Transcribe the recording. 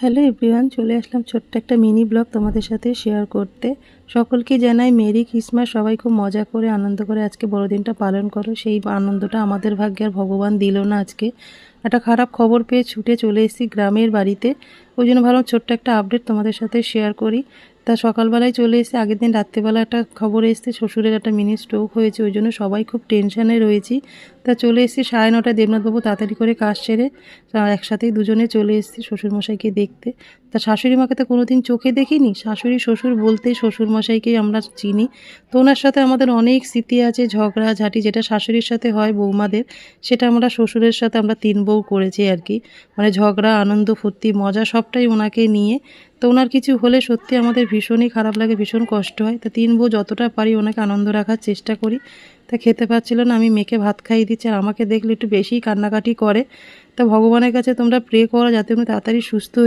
Hello everyone, চলে আসলাম ছোট্ট একটা মিনি ব্লগ তোমাদের সাথে শেয়ার করতে। সকলকে জানাই মেরি ক্রিসমাস। সবাই খুব মজা করে আনন্দ করে আজকে বড়দিনটা পালন করো। সেই আনন্দটা আমাদের ভাগ্যে আর ভগবান দিল না। আজকে একটা খারাপ খবর পেয়ে ছুটে চলে এসেছি গ্রামের বাড়িতে। ওই জন্য ভাবলাম ছোট্ট একটা আপডেট তোমাদের সাথে শেয়ার করি। তা সকালবেলায় চলে এসেছি। আগের দিন রাত্রেবেলা একটা খবর এসেছে শ্বশুরের একটা মিনি স্ট্রোক হয়েছে, ওই জন্য সবাই খুব টেনশানে রয়েছি। তা চলে এসেছি 9:30 দেবনাথবাবু তাড়াতাড়ি করে কাজ সেরে একসাথেই দুজনে চলে এসেছি শ্বশুরমশাইকে দেখতে। তা শাশুড়ি মাকে তো কোনোদিন চোখে দেখিনি, শাশুড়ি শ্বশুর বলতেই শ্বশুরমশাইকেই আমরা চিনি। তো ওনার সাথে আমাদের অনেক স্মৃতি আছে, ঝগড়াঝাঁটি যেটা শাশুড়ির সাথে হয় বৌমাদের, সেটা আমরা শ্বশুরের সাথে আমরা 3 বউ করেছি আর কি। মানে ঝগড়া, আনন্দ, ফুর্তি, মজা সবটাই ওনাকে নিয়ে। তো ওনার কিছু হলে সত্যি আমাদের ভীষণই খারাপ লাগে, ভীষণ কষ্ট হয়। তা 3 বউ যতটা পারি ওনাকে আনন্দ রাখার চেষ্টা করি। তা খেতে পাচ্ছিল না, আমি মেয়েকে ভাত খাইয়ে দিচ্ছি, আর আমাকে দেখলে একটু বেশিই কান্নাকাটি করে। তা ভগবানের কাছে তোমরা প্রে করো যাতে উনি তাড়াতাড়ি সুস্থ